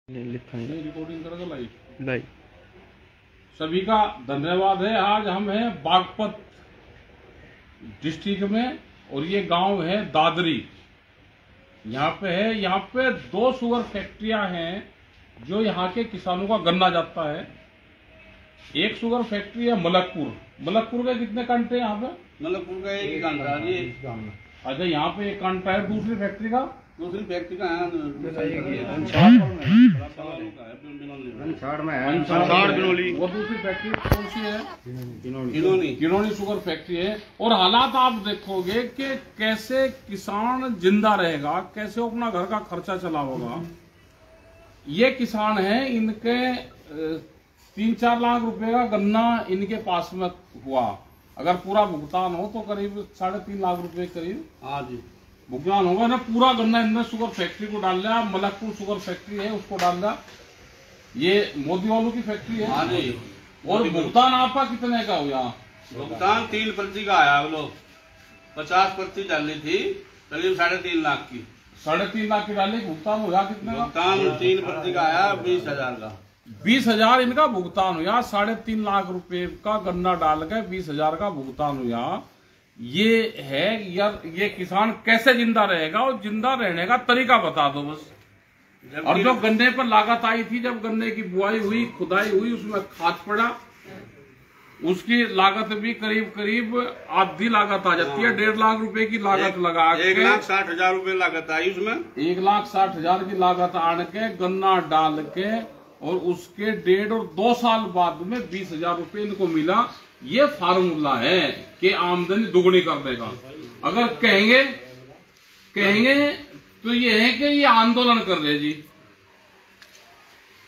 Recording करेगा live. सभी का धन्यवाद है। आज हम हैं बागपत डिस्ट्रिक्ट में और ये गांव है दादरी। यहाँ पे 2 शुगर फैक्ट्रियां हैं जो यहाँ के किसानों का गन्ना जाता है। एक शुगर फैक्ट्री है मलकपुर के कितने कांटे हैं यहाँ पे? मलकपुर का एक ही कांटा है। अच्छा, यहाँ पे एक कांटा है। दूसरी फैक्ट्री का वो दूसरी फैक्ट्री कौन सी है? किनोनी शुगर फैक्ट्री है। और हालात आप देखोगे कि कैसे किसान जिंदा रहेगा, कैसे वो अपना घर का खर्चा चलाएगा। ये किसान है, इनके 3-4 लाख रुपए का गन्ना इनके पास में हुआ। अगर पूरा भुगतान हो तो करीब 3.5 लाख रुपए करीब भुगतान होगा ना। पूरा गन्ना इनने शुगर फैक्ट्री को डाल दिया। मलकपुर शुगर फैक्ट्री है उसको डाल दिया। ये मोदी वालों की फैक्ट्री है। हाँ जी। और भुगतान आपका कितने का हुआ? भुगतान 3% का आया। वो लोग 50% डाली थी, करीब 3.5 लाख की। 3.5 लाख की डाली। भुगतान हुआ कितने का? भुगतान 3% का आया, 20,000 का। 20,000 इनका भुगतान हुआ। 3.5 लाख रुपए का गन्ना डाल के 20,000 का भुगतान हुआ। ये है यार, ये किसान कैसे जिंदा रहेगा और जिंदा रहने का तरीका बता दो बस। और जो गन्ने पर लागत आई थी, जब गन्ने की बुआई हुई, खुदाई हुई, उसमें खाद पड़ा, उसकी लागत भी करीब आधी लागत आ जाती है। 1.5 लाख रुपए की लागत लगा के 1,60,000 रुपए लागत आई उसमें। 1,60,000 की लागत आन के गन्ना डाल के और उसके 1.5 और 2 साल बाद में 20,000 रुपए इनको मिला। ये फार्मूला है कि आमदनी दुगनी कर देगा। अगर कहेंगे तो ये है कि ये आंदोलन कर रहे जी,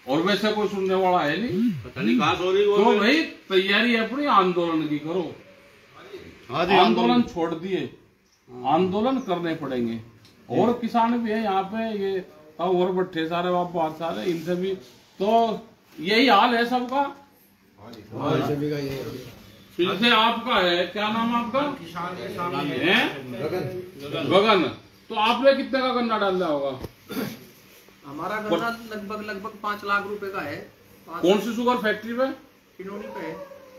और वैसे कोई सुनने वाला है नहीं। पता नहीं कहां हो रही वो। तो भाई तैयारी अपनी आंदोलन की करो। आंदोलन छोड़ दिए, आंदोलन करने पड़ेंगे। और किसान भी है यहाँ पे, ये और भट्टे सारे बहुत सारे, इनसे भी तो यही हाल है सबका। जैसे आपका है, क्या नाम आपका? है गगन। तो आपने कितने का गन्ना डाल दिया होगा? हमारा गन्ना लगभग 5 लाख रुपए का है। कौन सी शुगर फैक्ट्री पे? किनोनी पे है।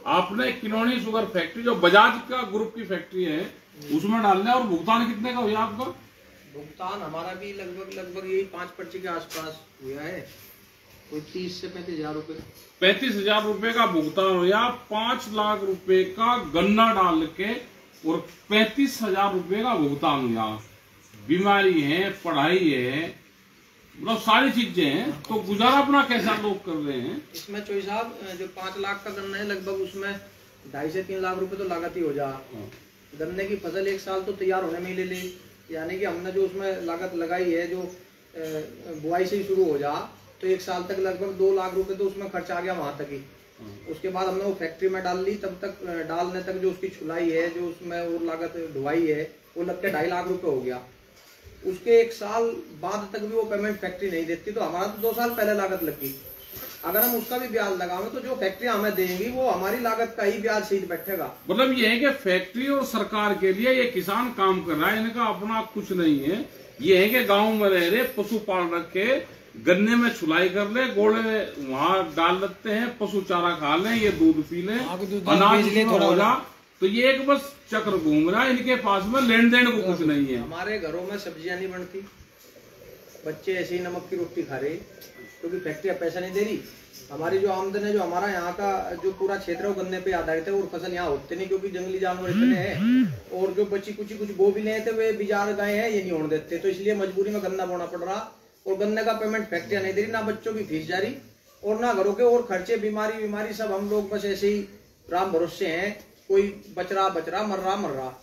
आपने किनोनी शुगर फैक्ट्री, जो बजाज का ग्रुप की फैक्ट्री है, उसमें डाल दिया। और भुगतान कितने का हुआ आपका? भुगतान हमारा भी लगभग यही 5% के आसपास हुआ है। कोई 30 से 35,000 रुपए। 35,000 रुपए का भुगतान हुआ। 5 लाख रुपए का गन्ना डाल के और 35,000 रुपए का भुगतान हुआ। बीमारी है, पढ़ाई है, मतलब सारी चीजें हैं। तो गुजारा अपना कैसा लोग कर रहे हैं? इसमें चोई साहब, जो 5 लाख का गन्ना है, लगभग उसमें 2.5 से 3 लाख रुपए तो लागत ही हो जा। गन्ने की फसल 1 साल तो तैयार होने में ही ले ली। यानी कि हमने जो उसमें लागत लगाई है, जो बुआई से ही शुरू हो जा, तो 1 साल तक लगभग 2 लाख रुपए तो उसमें खर्चा आ गया वहां तक ही। उसके बाद हमने वो फैक्ट्री में डाल ली, तब तक डालने तक जो उसकी छुलाई है, जो उसमें वो लागत ढुलाई है, वो लग के 2.5 लाख रुपए हो गया। उसके 1 साल बाद तक भी वो पेमेंट फैक्ट्री नहीं देती, तो हमारा तो 2 साल पहले लागत लगी। अगर हम उसका भी ब्याज लगावे तो जो फैक्ट्री हमें देंगी वो हमारी लागत का ही ब्याज सीध बैठेगा। मतलब ये है कि फैक्ट्री और सरकार के लिए ये किसान काम कर रहा है, इनका अपना कुछ नहीं है। ये है कि गांव में रह रहे, पशु पाल रखे, गन्ने में छुलाई कर ले, गोड़े वहां डाल देते हैं, पशु चारा खा लें, ये दूध पी लें, अनाज हो जा। तो ये एक बस चक्र घूम रहा है। इनके पास में लेन देन को कुछ नहीं है। हमारे घरों में सब्जियां नहीं बनती, बच्चे ऐसे ही नमक की रोटी खा रहे, क्योंकि फैक्ट्रियां पैसा नहीं दे रही। हमारी जो आमदन है, जो हमारा यहाँ का जो पूरा क्षेत्र है, वो गन्ने पे आधारित है। और फसल यहाँ होते नहीं, क्योंकि जंगली जानवर इतने हैं। और जो बची कुछ बो भी ले थे, वे बिजार गए हैं, ये नहीं होने देते। तो इसलिए मजबूरी में गन्ना बोना पड़ रहा। और गन्ने का पेमेंट फैक्ट्रियां नहीं दे रही, ना बच्चों की फीस जारी और ना घरों के और खर्चे, बीमारी सब हम लोग बस ऐसे ही राम भरोसे हैं। कोई बच रहा मर रहा।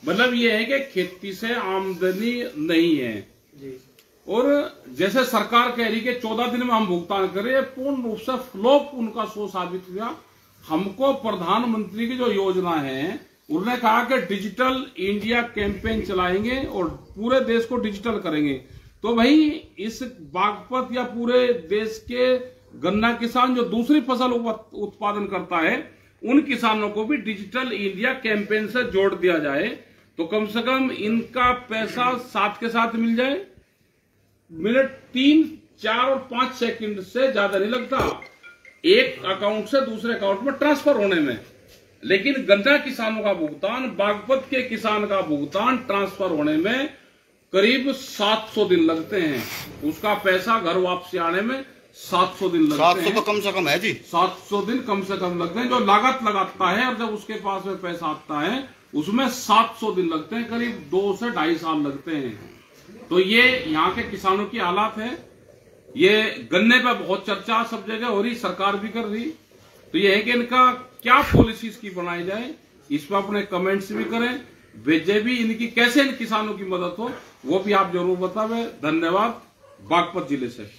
मतलब ये है कि खेती से आमदनी नहीं है जी। और जैसे सरकार कह रही कि 14 दिन में हम भुगतान करें, पूर्ण रूप से फ्लॉप उनका शो साबित हुआ। हमको प्रधानमंत्री की जो योजना है, उन्होंने कहा कि डिजिटल इंडिया कैंपेन चलाएंगे और पूरे देश को डिजिटल करेंगे। तो भाई इस बागपत या पूरे देश के गन्ना किसान जो दूसरी फसल उत्पादन करता है, उन किसानों को भी डिजिटल इंडिया कैंपेन से जोड़ दिया जाए, तो कम से कम इनका पैसा साथ के साथ मिल जाए। मिले 3 4 और 5 सेकंड से ज्यादा नहीं लगता एक अकाउंट से दूसरे अकाउंट में ट्रांसफर होने में। लेकिन गन्ना किसानों का भुगतान, बागपत के किसान का भुगतान ट्रांसफर होने में करीब 700 दिन लगते हैं। उसका पैसा घर वापसी आने में 700 दिन लगते हैं। 700 तो कम से कम है जी, 700 दिन कम से कम लगते हैं। जो लागत लगाता है और जब उसके पास में पैसा आता है उसमें 700 दिन लगते हैं, करीब 2 से 2.5 साल लगते हैं। तो ये यहाँ के किसानों की हालात है। ये गन्ने पे बहुत चर्चा सब जगह हो रही, सरकार भी कर रही। तो ये है कि इनका क्या पॉलिसीज की बनाई जाए, इस पर अपने कमेंट्स भी करें, भेजे भी, इनकी कैसे इन किसानों की मदद हो वो भी आप जरूर बतावें। धन्यवाद। बागपत जिले से।